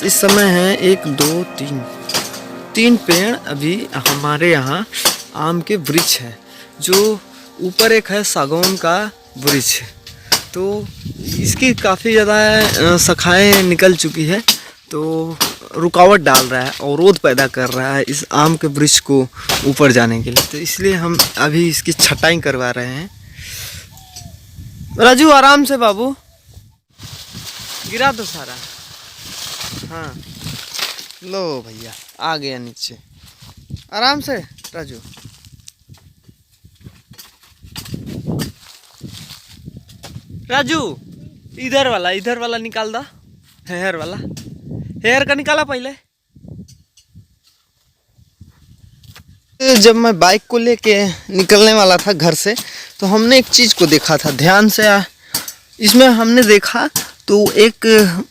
इस समय है 1 2 3 पेड़ अभी हमारे यहाँ आम के वृक्ष है। जो ऊपर एक है सागौन का वृक्ष, तो इसकी काफ़ी ज़्यादा शाखाएँ निकल चुकी है, तो रुकावट डाल रहा है, अवरोध पैदा कर रहा है इस आम के वृक्ष को ऊपर जाने के लिए। तो इसलिए हम अभी इसकी छटाई करवा रहे हैं। राजू आराम से बाबू, गिरा दो सारा। हाँ लो भैया, आ गया नीचे, आराम से राजू। राजू इधर वाला निकाल दो, हेयर वाला, हेयर का निकाला पहले। जब मैं बाइक को लेके निकलने वाला था घर से, तो हमने एक चीज़ को देखा था ध्यान से। इसमें हमने देखा तो एक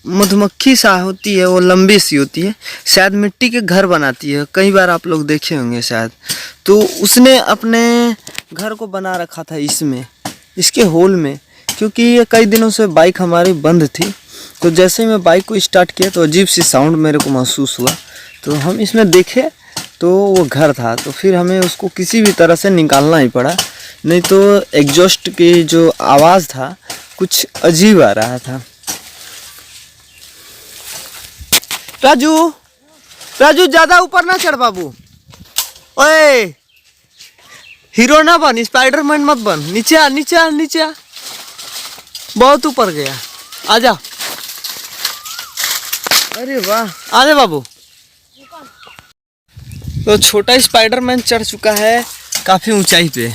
मधुमक्खी सा होती है, वो लंबी सी होती है, शायद मिट्टी के घर बनाती है, कई बार आप लोग देखे होंगे शायद। तो उसने अपने घर को बना रखा था इसमें, इसके होल में, क्योंकि ये कई दिनों से बाइक हमारी बंद थी। तो जैसे ही मैं बाइक को स्टार्ट किया तो अजीब सी साउंड मेरे को महसूस हुआ, तो हम इसमें देखे तो वो घर था। तो फिर हमें उसको किसी भी तरह से निकालना ही पड़ा, नहीं तो एग्जॉस्ट की जो आवाज़ था कुछ अजीब आ रहा था। राजू ज़्यादा ऊपर ना चढ़ बाबू, ओए हीरो ना बन, स्पाइडरमैन मत बन, नीचे आ नीचे आ नीचे आ, बहुत ऊपर गया, आजा। अरे वाह, आजा बाबू। तो छोटा स्पाइडरमैन चढ़ चुका है काफी ऊंचाई पे।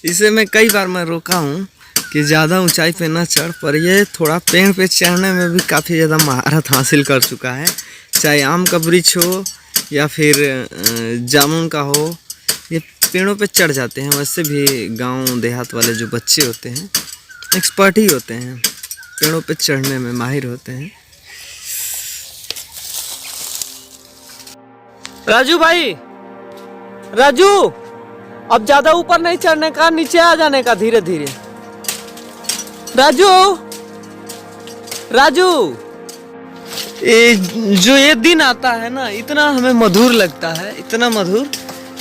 इसे मैं कई बार मैं रोका हूँ कि ज़्यादा ऊंचाई पे ना चढ़, पर ये थोड़ा पेड़ पे चढ़ने में भी काफ़ी ज़्यादा महारत हासिल कर चुका है। चाहे आम का वृक्ष हो या फिर जामुन का हो, ये पेड़ों पे चढ़ जाते हैं। वैसे भी गांव देहात वाले जो बच्चे होते हैं एक्सपर्ट ही होते हैं, पेड़ों पे चढ़ने में माहिर होते हैं। राजू भाई, राजू अब ज़्यादा ऊपर नहीं चढ़ने का, नीचे आ जाने का धीरे धीरे। राजू जो ये दिन आता है ना, इतना हमें मधुर लगता है, इतना मधुर।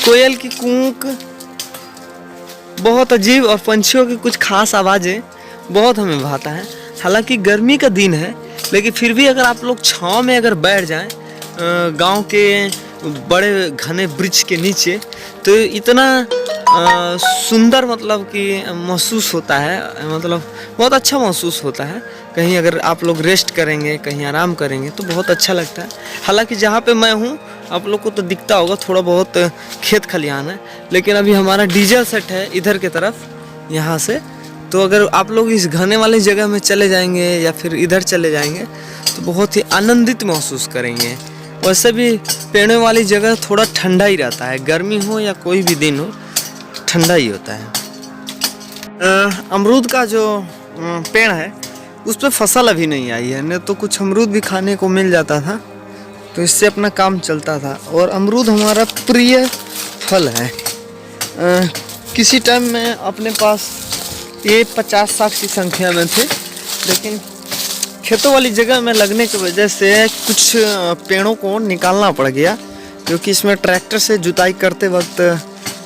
कोयल की कूक बहुत अजीब, और पंछियों की कुछ खास आवाज़ें बहुत हमें भाता है। हालांकि गर्मी का दिन है, लेकिन फिर भी अगर आप लोग छांव में अगर बैठ जाएं गांव के बड़े घने वृक्ष के नीचे, तो इतना सुंदर मतलब कि महसूस होता है, मतलब बहुत अच्छा महसूस होता है। कहीं अगर आप लोग रेस्ट करेंगे, कहीं आराम करेंगे तो बहुत अच्छा लगता है। हालांकि जहाँ पे मैं हूँ आप लोग को तो दिखता होगा थोड़ा बहुत खेत खलिहान है, लेकिन अभी हमारा डीजल सेट है इधर के तरफ यहाँ से। तो अगर आप लोग इस घने वाली जगह में चले जाएंगे या फिर इधर चले जाएंगे तो बहुत ही आनंदित महसूस करेंगे। वैसे भी पेड़ों वाली जगह थोड़ा ठंडा ही रहता है, गर्मी हो या कोई भी दिन हो ठंडा ही होता है। अमरूद का जो पेड़ है उस पर फसल अभी नहीं आई है, नहीं तो कुछ अमरूद भी खाने को मिल जाता था, तो इससे अपना काम चलता था। और अमरूद हमारा प्रिय फल है। किसी टाइम में अपने पास ये 50-60 की संख्या में थे, लेकिन खेतों वाली जगह में लगने की वजह से कुछ पेड़ों को निकालना पड़ गया, क्योंकि इसमें ट्रैक्टर से जुताई करते वक्त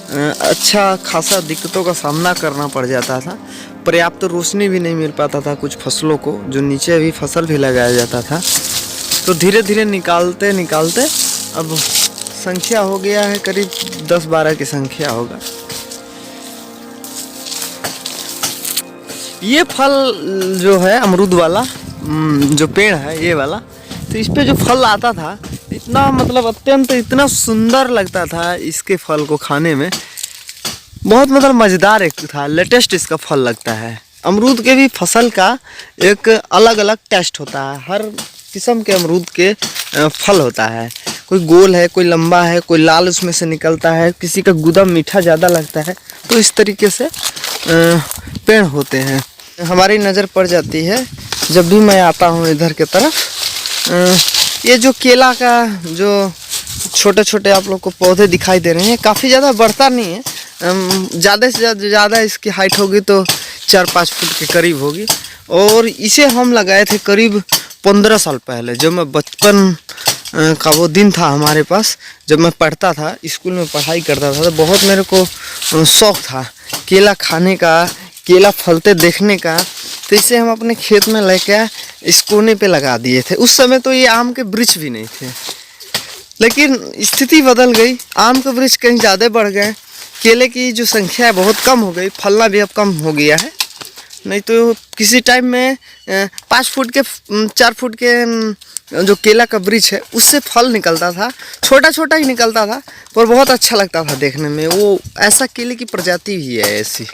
अच्छा खासा दिक्कतों का सामना करना पड़ जाता था। पर्याप्त तो रोशनी भी नहीं मिल पाता था कुछ फसलों को, जो नीचे अभी फसल भी लगाया जाता था। तो धीरे धीरे निकालते निकालते अब संख्या हो गया है करीब 10-12 की संख्या होगा। ये फल जो है अमरूद वाला जो पेड़ है ये वाला, तो इस पे जो फल आता था इतना मतलब अत्यंत इतना सुंदर लगता था, इसके फल को खाने में बहुत मतलब मज़ेदार एक था, लेटेस्ट इसका फल लगता है। अमरूद के भी फसल का एक अलग अलग टेस्ट होता है, हर किस्म के अमरूद के फल होता है। कोई गोल है, कोई लंबा है, कोई लाल उसमें से निकलता है, किसी का गुदा मीठा ज़्यादा लगता है। तो इस तरीके से पेड़ होते हैं। हमारी नज़र पड़ जाती है जब भी मैं आता हूँ इधर के तरफ। ये जो केला का जो छोटे छोटे आप लोग को पौधे दिखाई दे रहे हैं, काफ़ी ज़्यादा बढ़ता नहीं है, ज़्यादा से ज़्यादा इसकी हाइट होगी तो 4-5 फुट के करीब होगी। और इसे हम लगाए थे करीब 15 साल पहले, जब मैं बचपन का वो दिन था हमारे पास, जब मैं पढ़ता था, स्कूल में पढ़ाई करता था, तो बहुत मेरे को शौक़ था केला खाने का, केला फलते देखने का। तो इसे हम अपने खेत में लेके इस कोने पे लगा दिए थे। उस समय तो ये आम के वृक्ष भी नहीं थे, लेकिन स्थिति बदल गई, आम के वृक्ष कहीं ज़्यादा बढ़ गए, केले की जो संख्या है बहुत कम हो गई, फलना भी अब कम हो गया है। नहीं तो किसी टाइम में 5 फुट के 4 फुट के जो केला का वृक्ष है उससे फल निकलता था, छोटा छोटा ही निकलता था, पर बहुत अच्छा लगता था देखने में। वो ऐसा केले की प्रजाति ही है ऐसी।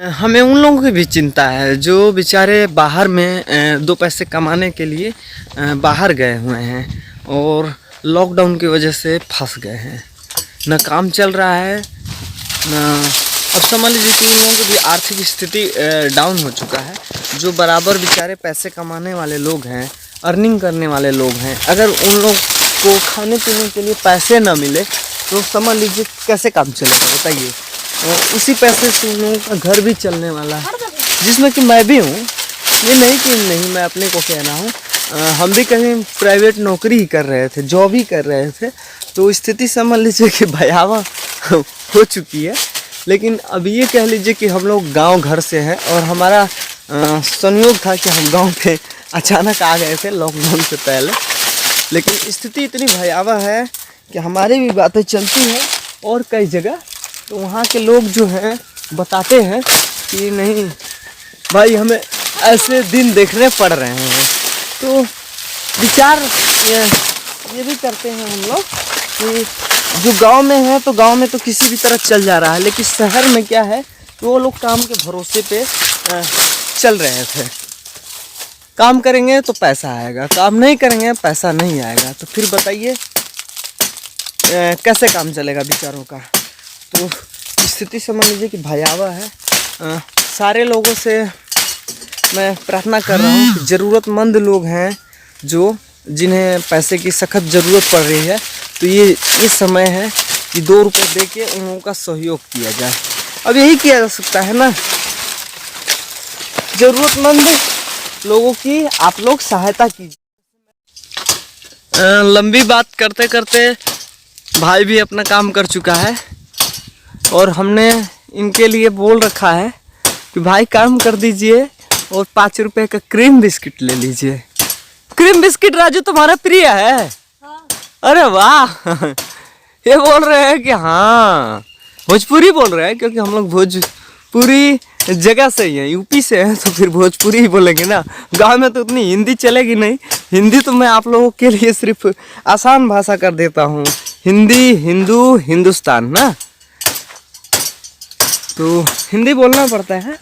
हमें उन लोगों की भी चिंता है जो बेचारे बाहर में 2 पैसे कमाने के लिए बाहर गए हुए हैं और लॉकडाउन की वजह से फंस गए हैं, न काम चल रहा है, न अब समझ लीजिए कि उन लोगों की भी आर्थिक स्थिति डाउन हो चुका है। जो बराबर बेचारे पैसे कमाने वाले लोग हैं, अर्निंग करने वाले लोग हैं, अगर उन लोग को खाने पीने के लिए पैसे न मिले तो समझ लीजिए कैसे काम चलेगा बताइए। और उसी पैसे से उन लोगों का घर भी चलने वाला है, जिसमें कि मैं भी हूँ। ये नहीं कि नहीं मैं अपने को कह रहा हूँ, हम भी कहीं प्राइवेट नौकरी ही कर रहे थे, जॉब ही कर रहे थे, तो स्थिति समझ लीजिए कि भयावह हो चुकी है। लेकिन अब ये कह लीजिए कि हम लोग गांव घर से हैं और हमारा संयोग था कि हम गांव पे अचानक आ गए थे लॉकडाउन से पहले। लेकिन स्थिति इतनी भयावह है कि हमारी भी बातें चलती हैं और कई जगह, तो वहाँ के लोग जो हैं बताते हैं कि नहीं भाई हमें ऐसे दिन देखने पड़ रहे हैं। तो विचार ये भी करते हैं हम लोग कि जो गांव में है तो गांव में तो किसी भी तरह चल जा रहा है, लेकिन शहर में क्या है कि वो लोग काम के भरोसे पे चल रहे थे। काम करेंगे तो पैसा आएगा, काम नहीं करेंगे पैसा नहीं आएगा, तो फिर बताइए कैसे काम चलेगा बेचारों का। तो स्थिति समझ लीजिए कि भयावह है। सारे लोगों से मैं प्रार्थना कर रहा हूँ कि ज़रूरतमंद लोग हैं जो जिन्हें पैसे की सख्त ज़रूरत पड़ रही है, तो ये समय है कि 2 रुपये दे के उन लोगों का सहयोग किया जाए। अब यही किया जा सकता है ना, ज़रूरतमंद लोगों की आप लोग सहायता कीजिए। लंबी बात करते करते भाई भी अपना काम कर चुका है और हमने इनके लिए बोल रखा है कि भाई काम कर दीजिए और 5 रुपए का क्रीम बिस्किट ले लीजिए। क्रीम बिस्किट राजू तुम्हारा प्रिय है? हाँ। अरे वाह ये बोल रहे हैं कि हाँ भोजपुरी बोल रहे हैं, क्योंकि हम लोग भोजपुरी जगह से ही है, यूपी से है, तो फिर भोजपुरी ही बोलेंगे ना। गांव में तो उतनी हिंदी चलेगी नहीं। हिंदी तो मैं आप लोगों के लिए सिर्फ आसान भाषा कर देता हूँ, हिंदी हिंदू हिंदुस्तान ना, तो हिंदी बोलना पड़ता है।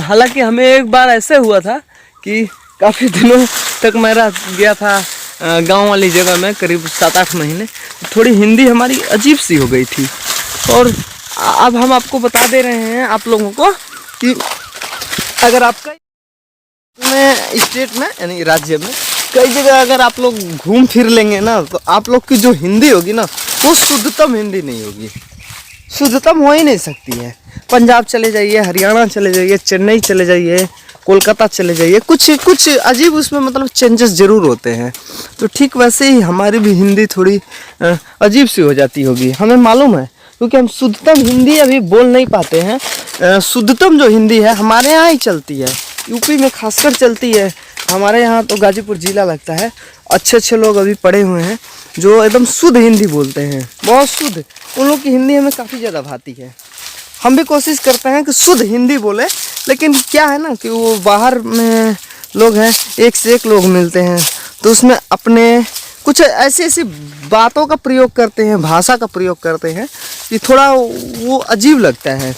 हालांकि हमें एक बार ऐसे हुआ था कि काफ़ी दिनों तक मैं रह गया था गांव वाली जगह में, करीब 7-8 महीने, थोड़ी हिंदी हमारी अजीब सी हो गई थी। और अब हम आपको बता दे रहे हैं आप लोगों को कि अगर आपका में स्टेट में यानी राज्य में कई जगह अगर आप लोग घूम फिर लेंगे ना, तो आप लोग की जो हिंदी होगी ना वो शुद्धतम हिंदी नहीं होगी, शुद्धतम हो ही नहीं सकती है। पंजाब चले जाइए, हरियाणा चले जाइए, चेन्नई चले जाइए, कोलकाता चले जाइए, कुछ अजीब उसमें मतलब चेंजेस ज़रूर होते हैं। तो ठीक वैसे ही हमारी भी हिंदी थोड़ी अजीब सी हो जाती होगी, हमें मालूम है, क्योंकि हम शुद्धतम हिंदी अभी बोल नहीं पाते हैं। शुद्धतम जो हिंदी है हमारे यहाँ ही चलती है, यूपी में खासकर चलती है। हमारे यहाँ तो गाजीपुर ज़िला लगता है, अच्छे लोग अभी पढ़े हुए हैं जो एकदम शुद्ध हिंदी बोलते हैं, बहुत शुद्ध। उन लोग की हिंदी हमें काफ़ी ज़्यादा भाती है। हम भी कोशिश करते हैं कि शुद्ध हिंदी बोले, लेकिन क्या है ना कि वो बाहर में लोग हैं, एक से एक लोग मिलते हैं, तो उसमें अपने कुछ ऐसी बातों का प्रयोग करते हैं, भाषा का प्रयोग करते हैं कि थोड़ा वो अजीब लगता है।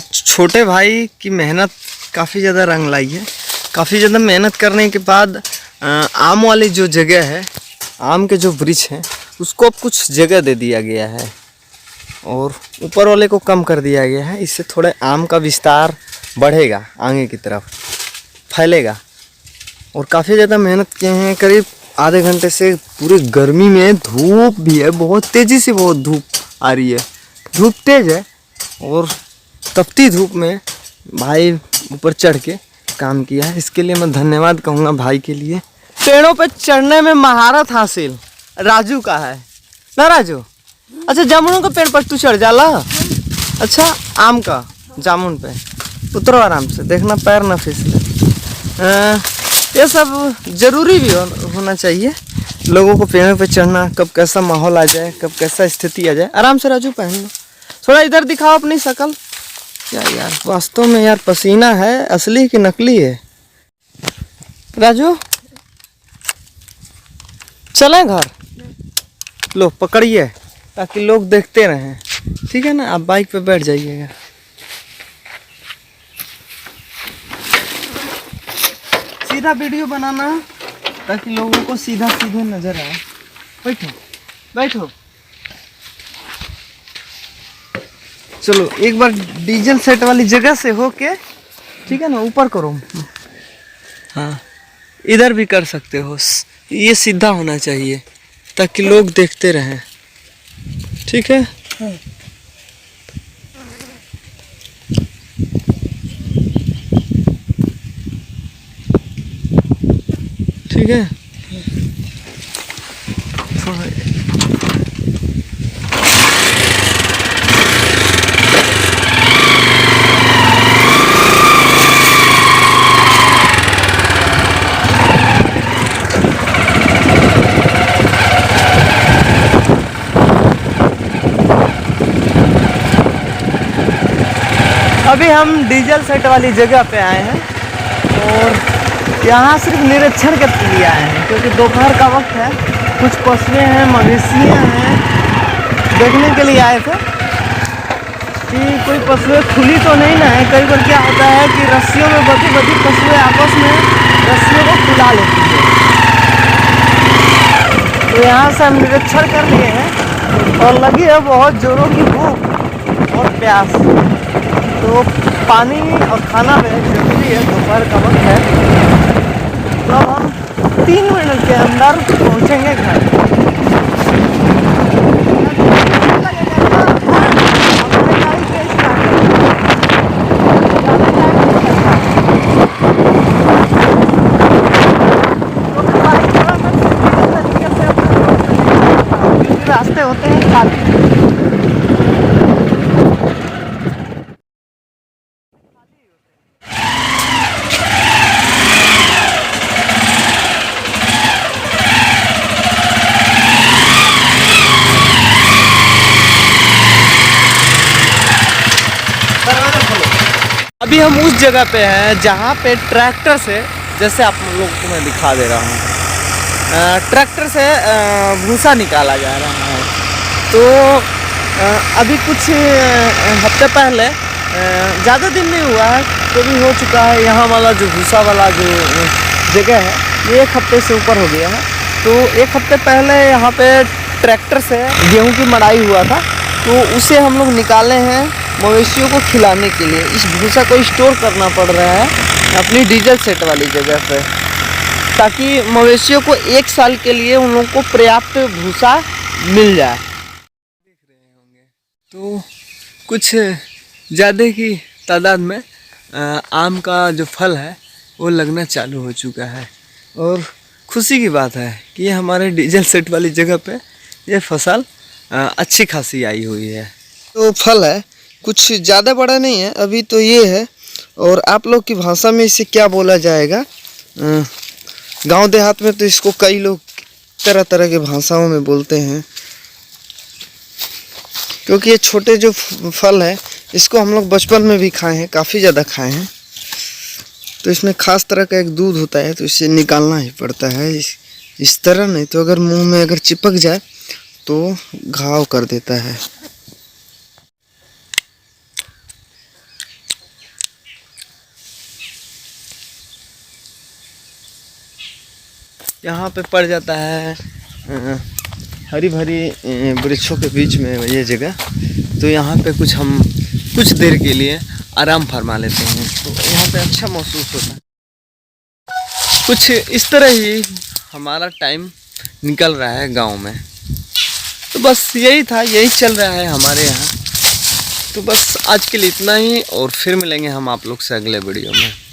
छोटे भाई की मेहनत काफ़ी ज़्यादा रंग लाई है। काफ़ी ज़्यादा मेहनत करने के बाद आम वाली जो जगह है, आम के जो वृक्ष हैं, उसको अब कुछ जगह दे दिया गया है और ऊपर वाले को कम कर दिया गया है। इससे थोड़ा आम का विस्तार बढ़ेगा, आगे की तरफ फैलेगा। और काफ़ी ज़्यादा मेहनत किए हैं, करीब आधे घंटे से पूरी गर्मी में धूप भी है, बहुत तेज़ी से बहुत धूप आ रही है, धूप तेज है। और तपती धूप में भाई ऊपर चढ़ के काम किया है, इसके लिए मैं धन्यवाद कहूँगा भाई के लिए। पेड़ों पे चढ़ने में महारत हासिल राजू का है ना राजू? अच्छा, जामुनों का पेड़ पर तू चढ़ जाला? अच्छा, आम का जामुन पे उतरो आराम से, देखना पैर ना फिसले। ये सब जरूरी भी होना चाहिए लोगों को, पेड़ों पे चढ़ना। कब कैसा माहौल आ जाए, कब कैसा स्थिति आ जाए। आराम से राजू पहन लो, थोड़ा इधर दिखाओ अपनी शक्ल। क्या यार, वास्तव में यार पसीना है असली कि नकली है? राजू चले घर, लो पकड़िए ताकि लोग देखते रहें, ठीक है ना? आप बाइक पे बैठ जाइएगा। सीधा वीडियो बनाना ताकि लोगों को सीधा सीधे नजर आए। बैठो बैठो, चलो एक बार डीजल सेट वाली जगह से होके, ठीक है ना? ऊपर करो, हाँ इधर भी कर सकते हो। ये सीधा होना चाहिए ताकि लोग देखते रहें, ठीक है? ठीक है। अभी हम डीजल सेट वाली जगह पे आए हैं और यहाँ सिर्फ निरीक्षण के लिए आए हैं, क्योंकि दोपहर का वक्त है। कुछ पशुएं हैं, मवेशियाँ हैं, देखने के लिए आए थे कि कोई पशुएं खुली तो नहीं ना है। कई बार क्या होता है कि रस्सियों में बंधी बंधी पशुएं आपस में रस्सियों को खुला लेती है। तो यहाँ से हम निरीक्षण कर लिए हैं और लगी है बहुत जोरों की भूख और प्यास। तो पानी और खाना में जरूरी है, दोपहर का वक्त है। तो हम 3 मिनट के अंदर पहुंचेंगे घर। रास्ते होते हैं खाली। अभी हम उस जगह पे हैं जहाँ पे ट्रैक्टर से, जैसे आप लोगों को मैं दिखा दे रहा हूँ, ट्रैक्टर से भूसा निकाला जा रहा है। तो अभी कुछ हफ्ते पहले, ज़्यादा दिन नहीं हुआ है तो भी हो चुका है, यहाँ वाला जो भूसा वाला जो जगह है ये 1 हफ्ते से ऊपर हो गया है। तो 1 हफ्ते पहले यहाँ पे ट्रैक्टर से गेहूँ की मड़ाई हुआ था, तो उसे हम लोग निकाले हैं मवेशियों को खिलाने के लिए। इस भूसा को स्टोर करना पड़ रहा है अपनी डीजल सेट वाली जगह पे, ताकि मवेशियों को 1 साल के लिए उन लोगों को पर्याप्त भूसा मिल जाए। देख रहे होंगे तो कुछ ज़्यादा की तादाद में आम का जो फल है वो लगना चालू हो चुका है। और खुशी की बात है कि हमारे डीजल सेट वाली जगह पे ये फसल अच्छी खासी आई हुई है। तो फल है, कुछ ज़्यादा बड़ा नहीं है अभी तो ये है। और आप लोग की भाषा में इसे क्या बोला जाएगा? गांव देहात में तो इसको कई लोग तरह तरह के भाषाओं में बोलते हैं, क्योंकि ये छोटे जो फल है इसको हम लोग बचपन में भी खाए हैं, काफ़ी ज़्यादा खाए हैं। तो इसमें खास तरह का एक दूध होता है, तो इसे निकालना ही पड़ता है इस तरह, नहीं तो अगर मुंह में अगर चिपक जाए तो घाव कर देता है। यहाँ पे पड़ जाता है हरी भरी वृक्षों के बीच में ये जगह। तो यहाँ पे हम कुछ देर के लिए आराम फरमा लेते हैं, तो यहाँ पे अच्छा महसूस होता है। कुछ इस तरह ही हमारा टाइम निकल रहा है गांव में। तो बस यही था, यही चल रहा है हमारे यहाँ। तो बस आज के लिए इतना ही, और फिर मिलेंगे हम आप लोग से अगले वीडियो में।